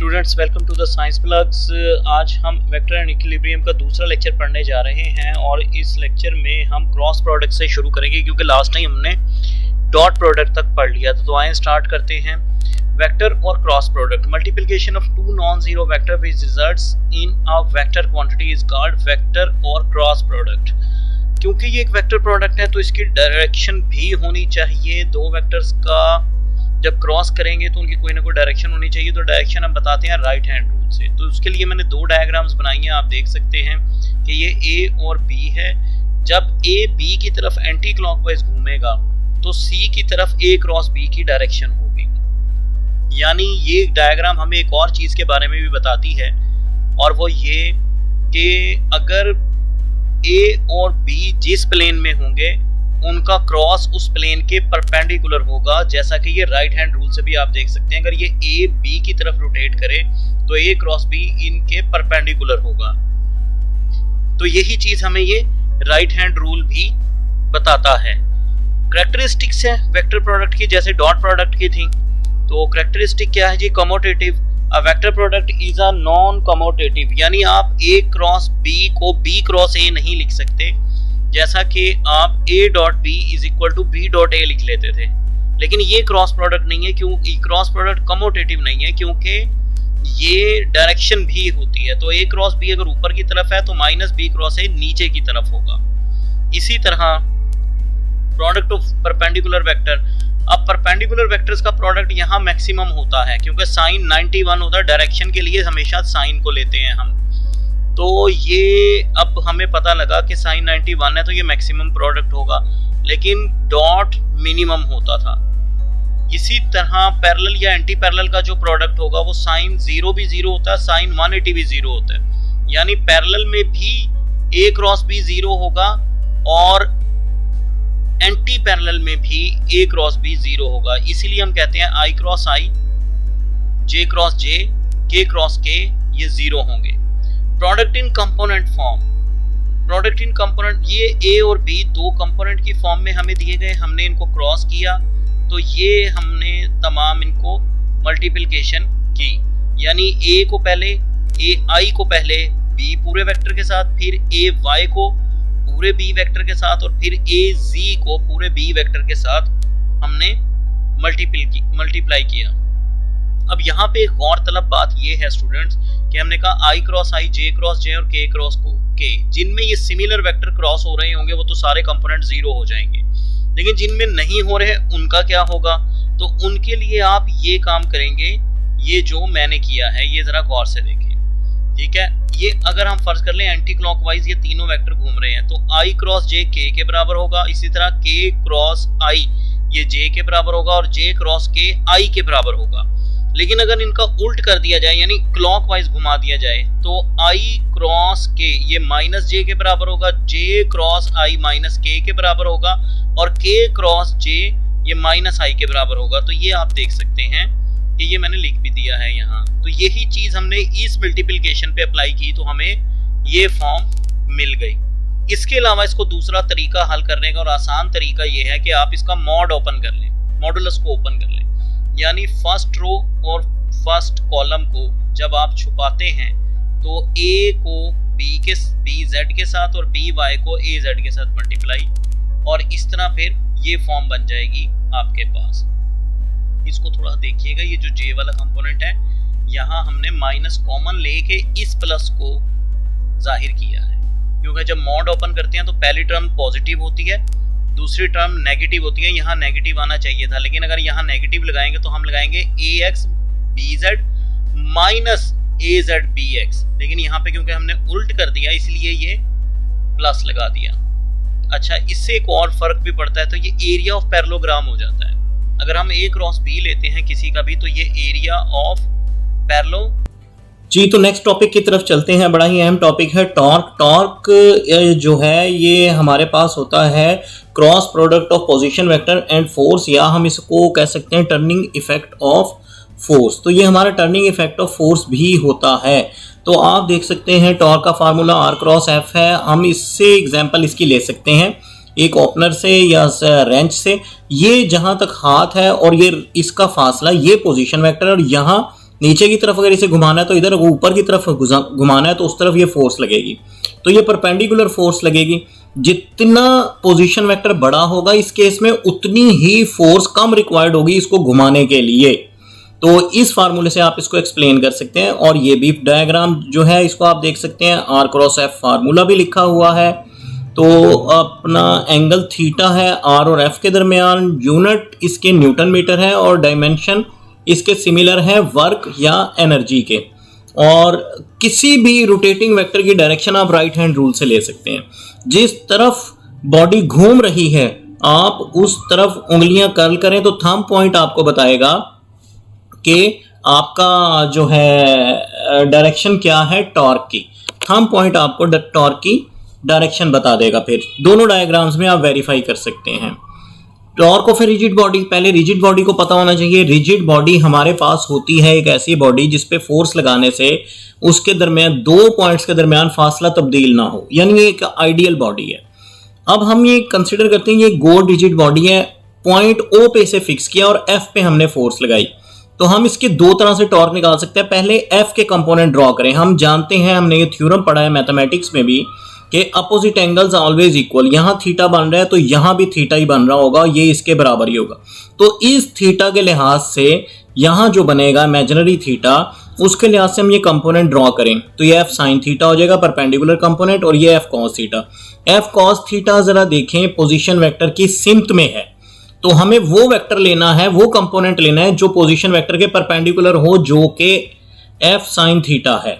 Students, welcome to the science blogs. आज हम vector and equilibrium का दूसरा लेक्चर पढ़ने जा रहे हैं और इस लेक्चर में हम क्रॉस प्रोडक्ट से शुरू करेंगे क्योंकि लास्ट टाइम हमने डॉट प्रोडक्ट तक पढ़ लिया था। तो आइए स्टार्ट करते हैं। वेक्टर और cross product, multiplication of two non zero vector which results in a vector quantity is called vector और क्रॉस प्रोडक्ट। क्योंकि ये एक वेक्टर प्रोडक्ट है तो इसकी डायरेक्शन भी होनी चाहिए। दो वेक्टर्स का जब क्रॉस करेंगे तो उनकी कोई ना कोई डायरेक्शन होनी चाहिए। तो डायरेक्शन हम बताते हैं राइट हैंड रूल से। तो उसके लिए मैंने दो डायग्राम्स बनाई हैं, आप देख सकते हैं कि ये ए और बी है। जब ए बी की तरफ एंटी क्लॉकवाइज घूमेगा तो सी की तरफ ए क्रॉस बी की डायरेक्शन होगी। यानी ये डायग्राम हमें एक और चीज के बारे में भी बताती है और वो ये कि अगर ए और बी जिस प्लेन में होंगे उनका क्रॉस उस प्लेन के परपेंडिकुलर होगा। जैसा कि ये राइट हैंड रूल से भी आप देख सकते हैं, अगर ये ए बी की तरफ रोटेट करे तो ए क्रॉस बी इनके परपेंडिकुलर होगा। तो यही चीज हमें ये राइट हैंड रूल भी बताता है। कैरेक्टरिस्टिक्स है वेक्टर प्रोडक्ट की, जैसे डॉट प्रोडक्ट की थी। तो कैरेक्टरिस्टिक क्या है जी? Commutative. A vector product is a non commutative, यानी आप ए क्रॉस बी को बी क्रॉस ए नहीं लिख सकते, जैसा कि आप a dot B is equal to B dot A लिख लेते थे। लेकिन ये क्रॉस प्रोडक्ट नहीं है, क्योंकि क्रॉस प्रोडक्ट कमोटेटिव नहीं है, क्योंकि ये डायरेक्शन भी होती है। तो a क्रॉस बी अगर ऊपर की तरफ है तो माइनस बी क्रॉस ए नीचे की तरफ होगा। इसी तरह प्रोडक्ट ऑफ परपेंडिकुलर वेक्टर, अब परपेंडिकुलर वेक्टर्स का प्रोडक्ट यहाँ मैक्सिमम होता है क्योंकि साइन 91 होता है। डायरेक्शन के लिए हमेशा साइन को लेते हैं हम। तो ये अब हमें पता लगा कि साइन 91 है तो ये मैक्सिमम प्रोडक्ट होगा, लेकिन डॉट मिनिमम होता था। इसी तरह पैरेलल या एंटी पैरेलल का जो प्रोडक्ट होगा वो साइन 0 भी 0 होता है, साइन 180 भी 0 होता है। यानी पैरेलल में भी ए क्रॉस बी 0 होगा और एंटी पैरेलल में भी ए क्रॉस बी 0 होगा। इसीलिए हम कहते हैं आई क्रॉस आई, जे क्रॉस जे, के क्रॉस के, ये 0 होंगे। Product in component form, product in component, ये ए और बी दो कंपोनेंट की फॉर्म में हमें दिए गए, हमने इनको क्रॉस किया तो ये हमने तमाम इनको मल्टीप्लिकेशन की। यानी ए को पहले, ए आई को पहले बी पूरे वेक्टर के साथ, फिर ए वाई को पूरे बी वेक्टर के साथ और फिर ए जी को पूरे बी वेक्टर के साथ हमने मल्टीप्लाई किया। अब यहाँ पे एक गौरतलब बात ये है स्टूडेंट्स कि हमने कहा आई क्रॉस आई, जे क्रॉस जे और के क्रॉस के, जिनमें ये सिमिलर वेक्टर क्रॉस हो रहे होंगे वो तो सारे कंपोनेंट 0 हो जाएंगे। लेकिन जिनमें नहीं हो रहे उनका क्या होगा? तो उनके लिए आप ये काम करेंगे, ये जो मैंने किया है ये जरा गौर से देखें, ठीक है। ये अगर हम फर्ज कर लें एंटी क्लॉकवाइज ये तीनों वेक्टर घूम रहे हैं तो आई क्रॉस जे के बराबर होगा। इसी तरह के क्रॉस आई ये जे के बराबर होगा और जे क्रॉस के आई के बराबर होगा। लेकिन अगर इनका उल्ट कर दिया जाए यानी क्लॉकवाइज घुमा दिया जाए तो आई क्रॉस के ये माइनस जे के बराबर होगा, जे क्रॉस आई माइनस के बराबर होगा और के क्रॉस जे ये माइनस आई के बराबर होगा। तो ये आप देख सकते हैं कि ये मैंने लिख भी दिया है यहाँ। तो यही चीज हमने इस मल्टीप्लिकेशन पे अप्लाई की तो हमें ये फॉर्म मिल गई। इसके अलावा इसको दूसरा तरीका हल करने का और आसान तरीका ये है कि आप इसका मॉड ओपन कर लें, मॉडुलस को ओपन कर लें। यानी फर्स्ट रो और फर्स्ट कॉलम को जब आप छुपाते हैं तो ए को बी जेड के साथ और बी वाई को ए जेड के साथ मल्टीप्लाई, और इस तरह फिर ये फॉर्म बन जाएगी आपके पास। इसको थोड़ा देखिएगा, ये जो जे वाला कंपोनेंट है यहाँ हमने माइनस कॉमन लेके इस प्लस को जाहिर किया है, क्योंकि जब मॉड ओपन करते हैं तो पहली टर्म पॉजिटिव होती है, दूसरी टर्म नेगेटिव होती है। यहाँ नेगेटिव आना चाहिए था, लेकिन अगर यहाँ नेगेटिव लगाएंगे तो हम लगाएंगे ए एक्स बी जेड माइनस ए जेड बी एक्स, लेकिन यहाँ पे क्योंकि हमने उल्ट कर दिया इसलिए ये प्लस लगा दिया। अच्छा, इससे एक और फर्क भी पड़ता है, तो ये एरिया ऑफ पैरेललोग्राम हो जाता है। अगर हम ए क्रॉस बी लेते हैं किसी का भी तो ये एरिया ऑफ पैरेललो जी। तो नेक्स्ट टॉपिक की तरफ चलते हैं, बड़ा ही अहम टॉपिक है टॉर्क। टॉर्क जो है ये हमारे पास होता है cross product of position vector and force, या हम इसको कह सकते हैं टर्निंग इफेक्ट ऑफ फोर्स। तो ये हमारा टर्निंग इफेक्ट ऑफ फोर्स भी होता है। तो आप देख सकते हैं टॉर्क का फार्मूला आर क्रॉस एफ है। हम इससे एग्जांपल इसकी ले सकते हैं एक ओपनर से या रेंच से। ये जहां तक हाथ है और ये इसका फासला, ये पोजीशन वेक्टर और यहाँ नीचे की तरफ अगर इसे घुमाना है तो इधर, ऊपर की तरफ घुमाना है तो उस तरफ ये फोर्स लगेगी, तो ये परपेंडिकुलर फोर्स लगेगी। जितना पोजीशन वेक्टर बड़ा होगा इस केस में उतनी ही फोर्स कम रिक्वायर्ड होगी इसको घुमाने के लिए। तो इस फार्मूले से आप इसको एक्सप्लेन कर सकते हैं। और ये भी डायग्राम जो है इसको आप देख सकते हैं, आर क्रॉस एफ फार्मूला भी लिखा हुआ है। तो अपना एंगल थीटा है आर और एफ के दरमियान, यूनिट इसके न्यूटन मीटर है और डायमेंशन इसके सिमिलर है वर्क या एनर्जी के। और किसी भी रोटेटिंग वेक्टर की डायरेक्शन आप राइट हैंड रूल से ले सकते हैं। जिस तरफ बॉडी घूम रही है आप उस तरफ उंगलियां कर्ल करें तो थंब पॉइंट आपको बताएगा कि आपका जो है डायरेक्शन क्या है टॉर्क की। थंब पॉइंट आपको टॉर्क की डायरेक्शन बता देगा। फिर दोनों डायग्राम्स में आप वेरीफाई कर सकते हैं। Torque of a rigid body, पहले रिजिड बॉडी को पता होना चाहिए। रिजिड बॉडी हमारे पास होती है एक ऐसी बॉडी जिसपे फोर्स लगाने से उसके दरमियान दो पॉइंट्स के दरमियान फासला तब्दील ना हो, यानी ये एक आइडियल बॉडी है। अब हम ये कंसिडर करते हैं ये गोल रिजिड बॉडी है, पॉइंट ओ पे इसे फिक्स किया और एफ पे हमने फोर्स लगाई, तो हम इसके दो तरह से टॉर्क निकाल सकते हैं। पहले एफ के कंपोनेंट ड्रॉ करें। हम जानते हैं, हमने ये थ्योरम पढ़ा है मैथमेटिक्स में भी कि अपोजिट एंगल्स ऑलवेज इक्वल। यहां थीटा बन रहा है तो यहां भी थीटा ही बन रहा होगा, ये इसके बराबर ही होगा। तो इस थीटा के लिहाज से यहां जो बनेगा इमेजिनरी थीटा, उसके लिहाज से हम ये कंपोनेंट ड्रॉ करें तो ये एफ साइन थीटा हो जाएगा परपेंडिकुलर कंपोनेंट, और ये F cos theta. F cos theta जरा देखें पोजीशन वेक्टर की सिमत में है, तो हमें वो वेक्टर लेना है, वो कंपोनेंट लेना है जो पोजीशन वेक्टर के परपेंडिकुलर हो, जो कि एफ साइन थीटा है।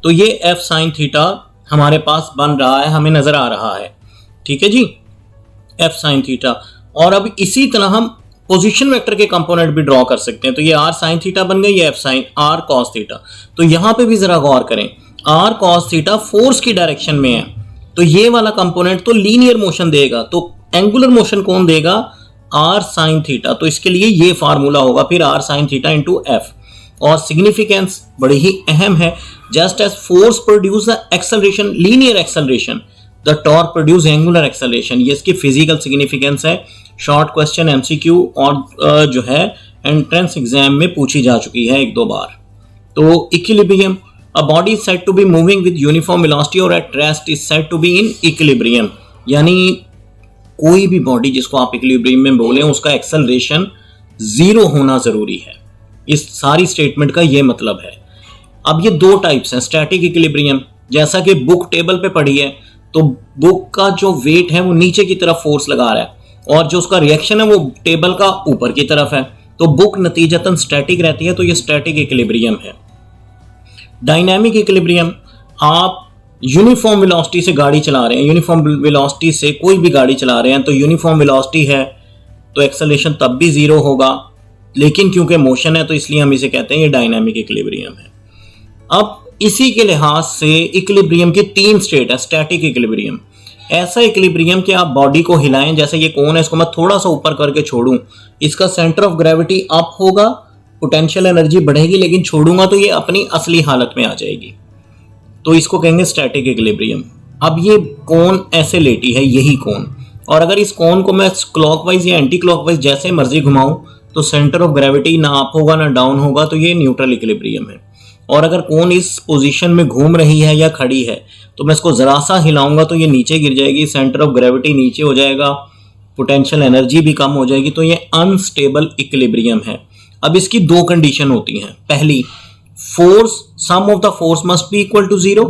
तो ये एफ साइन थीटा हमारे पास बन रहा है, हमें नजर आ रहा है। ठीक है जी, एफ साइन थीटा। और अब इसी तरह हम पोजीशन वेक्टर के कंपोनेंट भी ड्रॉ कर सकते हैं। तो ये आर साइन थीटा बन गई, ये F sine R cos theta. तो यहां पे भी जरा गौर करें, आर कॉस थीटा फोर्स की डायरेक्शन में है, तो ये वाला कंपोनेंट तो लीनियर मोशन देगा, तो एंगुलर मोशन कौन देगा, आर साइन थीटा। तो इसके लिए ये फार्मूला होगा फिर R sine theta into F. और सिग्निफिकेंस बड़ी ही अहम है। Just as force produce the acceleration, linear acceleration, the torque produce angular acceleration. ये इसकी फिजिकल सिग्निफिकेंस है। शॉर्ट क्वेश्चन एमसीक्यू और जो है एंट्रेंस एग्जाम में पूछी जा चुकी है एक दो बार। तो equilibrium, a body is said to be moving with uniform velocity और at rest is said to be in equilibrium. यानी कोई भी बॉडी जिसको आप इक्विलिब्रियम में बोलें उसका एक्सेलरेशन जीरो होना जरूरी है। इस सारी स्टेटमेंट का ये मतलब है। अब ये दो टाइप्स हैं, स्टैटिक इक्विलिब्रियम, जैसा कि बुक टेबल पे पढ़ी है, तो बुक का जो वेट है वो नीचे की तरफ फोर्स लगा रहा है और जो उसका रिएक्शन है वो टेबल का ऊपर की तरफ है, तो बुक नतीजतन स्टैटिक रहती है, तो ये स्टैटिक इक्विलिब्रियम है। डायनामिक इक्विलिब्रियम, आप यूनिफॉर्म वेलोसिटी से गाड़ी चला रहे हैं, यूनिफॉर्म वेलोसिटी से कोई भी गाड़ी चला रहे हैं, तो यूनिफॉर्म वेलोसिटी है तो एक्सेलरेशन तब भी जीरो होगा, लेकिन क्योंकि मोशन है तो इसलिए हम इसे कहते हैं ये डायनामिक इक्विलिब्रियम है। अब इसी के लिहाज से इक्विलिब्रियम की तीन स्टेट है। स्टैटिक इक्विलिब्रियम, ऐसा इक्विलिब्रियम कि आप बॉडी को हिलाएं, जैसे ये कोन है इसको मैं थोड़ा सा ऊपर करके छोड़ूं, इसका सेंटर ऑफ ग्रेविटी अप होगा, पोटेंशियल एनर्जी बढ़ेगी, लेकिन छोड़ूंगा तो ये अपनी असली हालत में आ जाएगी, तो इसको कहेंगे स्टैटिक इक्विलिब्रियम। अब ये कोन ऐसे लेटी है, यही कोन, और अगर इस कोन को मैं क्लॉकवाइज या एंटी क्लॉकवाइज जैसे मर्जी घुमाऊं तो सेंटर ऑफ ग्रेविटी ना अप होगा ना डाउन होगा, तो ये न्यूट्रल इक्विलिब्रियम है। और अगर कोन इस पोजीशन में घूम रही है या खड़ी है तो मैं इसको जरा सा हिलाऊंगा तो ये नीचे गिर जाएगी, सेंटर ऑफ ग्रेविटी नीचे हो जाएगा, पोटेंशियल एनर्जी भी कम हो जाएगी, तो ये अनस्टेबल इक्विलिब्रियम है। अब इसकी दो कंडीशन होती हैं। पहली, force, sum of the force must be equal to zero,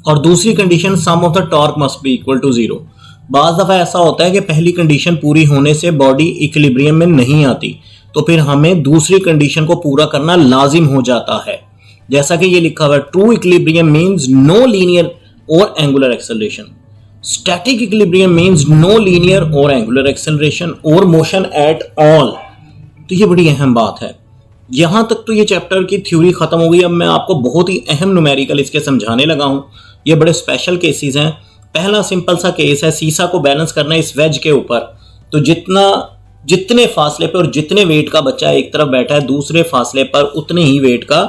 और दूसरी condition, sum of the torque must be equal to zero. बाज दफा ऐसा होता है कि पहली कंडीशन पूरी होने से बॉडी इक्विलिब्रियम में नहीं आती, तो फिर हमें दूसरी कंडीशन को पूरा करना लाजिम हो जाता है। जैसा कि ये लिखा हुआ है, true equilibrium means no linear और angular acceleration, static equilibrium means no linear और एंगुलर एक्सेलरेशन और मोशन एट ऑल। तो ये बड़ी अहम बात है। यहां तक तो ये चैप्टर की थ्योरी खत्म हो गई। अब मैं आपको बहुत ही अहम न्यूमेरिकल इसके समझाने लगा हूं। ये बड़े स्पेशल केसेस हैं। पहला सिंपल सा केस है, सीसा को बैलेंस करना है इस वेज के ऊपर, तो जितने फासले पर और जितने वेट का बच्चा एक तरफ बैठा है दूसरे फासले पर उतने ही वेट का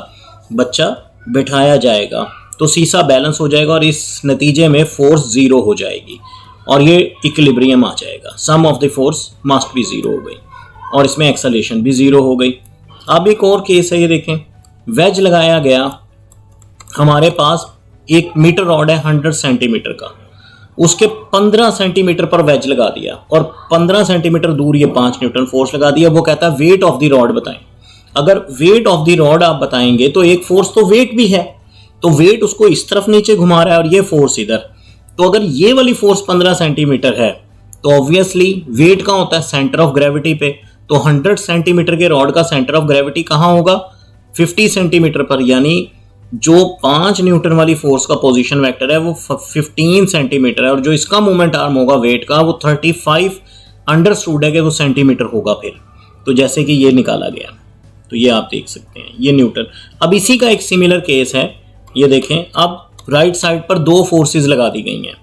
बच्चा बिठाया जाएगा, तो सीसा बैलेंस हो जाएगा और इस नतीजे में फोर्स जीरो हो जाएगी और ये इक्विलिब्रियम आ जाएगा। Sum of the force must be zero हो गई और इसमें एक्सेलरेशन भी जीरो हो गई। अब एक और केस है, ये देखें, वेज लगाया गया, हमारे पास एक मीटर रॉड है 100 सेंटीमीटर का, उसके 15 सेंटीमीटर पर वेज लगा दिया और 15 सेंटीमीटर दूर ये 5 न्यूटन फोर्स लगा दिया। वो कहता है वेट ऑफ द रॉड बताएं। अगर वेट ऑफ द रॉड आप बताएंगे तो एक फोर्स तो वेट भी है, तो वेट उसको इस तरफ नीचे घुमा रहा है और ये फोर्स इधर। तो अगर ये वाली फोर्स 15 सेंटीमीटर है तो ऑब्वियसली वेट कहाँ होता है, सेंटर ऑफ ग्रेविटी पे। तो 100 सेंटीमीटर के रॉड का सेंटर ऑफ ग्रेविटी कहाँ होगा, 50 सेंटीमीटर पर, यानी जो 5 न्यूटन वाली फोर्स का पोजीशन वेक्टर है वो 15 सेंटीमीटर है और जो इसका मोमेंट आर्म होगा वेट का वो 35 अंडरस्टूड है कि वो सेंटीमीटर होगा फिर। तो जैसे कि ये निकाला गया, तो ये आप देख सकते हैं ये न्यूटन। अब इसी का एक सिमिलर केस है, ये देखें। अब राइट साइड पर 2 फोर्सेस लगा दी गई हैं।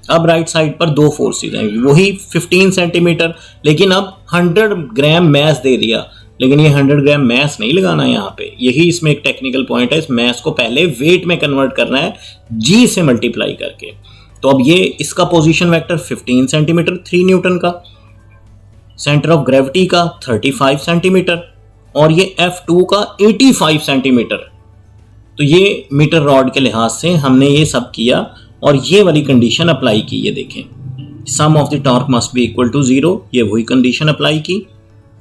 अब राइट साइड पर 2 फोर्सेस हैं, वही 15 सेंटीमीटर, लेकिन अब 100 ग्राम मैस दे दिया। लेकिन ये 100 ग्राम मैस नहीं लगाना है यहाँ पे, यही इसमें एक टेक्निकल पॉइंट है। इस मैस को पहले वेट में कन्वर्ट करना है जी से मल्टीप्लाई करके। तो अब ये इसका पोजीशन वेक्टर 15 सेंटीमीटर 3 न्यूटन का, सेंटर ऑफ ग्रेविटी का 35 सेंटीमीटर और ये F2 का 85 सेंटीमीटर। तो ये मीटर रॉड के लिहाज से हमने ये सब किया और ये वाली कंडीशन अप्लाई की। ये देखें, sum of the torque must be equal to 0, ये वही कंडीशन अप्लाई की।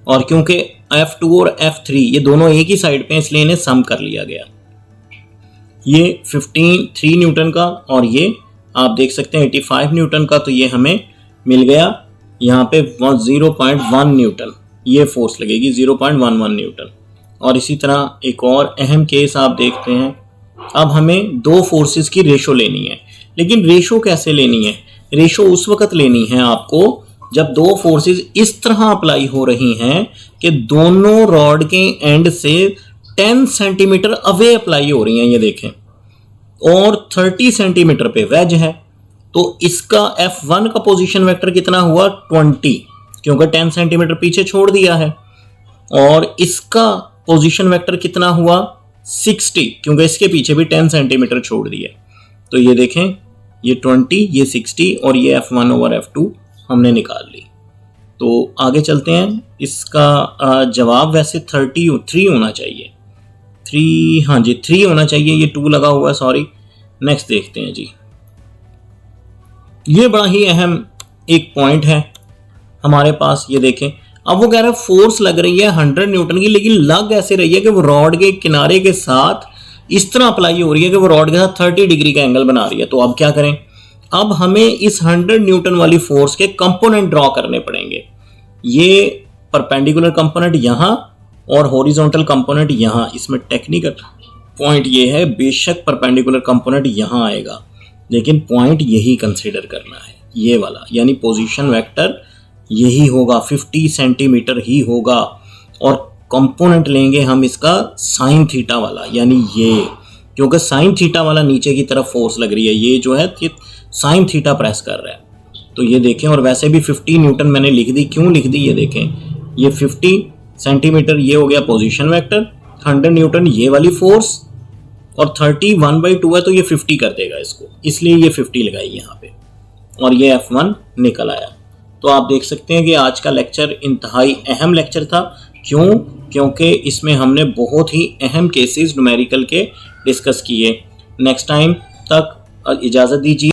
और क्योंकि F2 और F3 ये दोनों एक ही साइड पे, इसलिए इन्हें सम कर लिया गया। ये 3 न्यूटन का और ये आप देख सकते हैं 85 न्यूटन का, तो ये हमें मिल गया यहाँ पे 0.1 न्यूटन ये फोर्स लगेगी, 0.11 न्यूटन। और इसी तरह एक और अहम केस आप देखते हैं। अब हमें 2 फोर्सेस की रेशो लेनी है, लेकिन रेशो कैसे लेनी है, रेशो उस वक्त लेनी है आपको जब 2 फोर्सेस इस तरह अप्लाई हो रही हैं कि दोनों रॉड के एंड से 10 सेंटीमीटर अवे अप्लाई हो रही हैं, ये देखें, और 30 सेंटीमीटर पे वेज है। तो इसका F1 का पोजीशन वेक्टर कितना हुआ 20, क्योंकि 10 सेंटीमीटर पीछे छोड़ दिया है। और इसका पोजीशन वेक्टर कितना हुआ 60, क्योंकि इसके पीछे भी 10 सेंटीमीटर छोड़ दिया। तो ये देखें, ये 20, ये 60 और ये F1 ओवर F2 हमने निकाल ली। तो आगे चलते हैं। इसका जवाब वैसे 3 होना चाहिए, 3, हाँ जी 3 होना चाहिए, ये 2 लगा हुआ है, सॉरी। नेक्स्ट देखते हैं जी। ये बड़ा ही अहम एक पॉइंट है हमारे पास, ये देखें। अब वो कह रहा है फोर्स लग रही है 100 न्यूटन की, लेकिन लग ऐसे रही है कि वो रॉड के किनारे के साथ इस तरह अप्लाई हो रही है कि वो रॉड के साथ 30 डिग्री का एंगल बना रही है। तो अब क्या करें, अब हमें इस 100 न्यूटन वाली फोर्स के कंपोनेंट ड्रॉ करने पड़ेंगे। ये परपेंडिकुलर कंपोनेंट यहाँ और हॉरिजॉन्टल कंपोनेंट यहाँ। इसमें टेक्निकल पॉइंट ये है, बेशक परपेंडिकुलर कंपोनेंट यहाँ आएगा, लेकिन पॉइंट यही कंसीडर करना है, ये वाला, यानी पोजीशन वेक्टर यही होगा, 50 सेंटीमीटर ही होगा। और कंपोनेंट लेंगे हम इसका साइन थीटा वाला, यानी ये, क्योंकि साइन थीटा वाला नीचे की तरफ फोर्स लग रही है, ये जो है साइन थीटा प्रेस कर रहा है। तो ये देखें, और वैसे भी 50 न्यूटन मैंने लिख दी, क्यों लिख दी ये देखें, ये 50 सेंटीमीटर ये हो गया पोजीशन वेक्टर, 100 न्यूटन ये वाली फोर्स, और 30 1/2 है तो ये 50 कर देगा इसको, इसलिए ये 50 लगाई यहाँ पे, और ये F1 निकल आया। तो आप देख सकते हैं कि आज का लेक्चर इंतहाई अहम लेक्चर था। क्यों? क्योंकि इसमें हमने बहुत ही अहम केसेस न्यूमेरिकल के डिस्कस किए। नेक्स्ट टाइम तक इजाज़त दीजिए।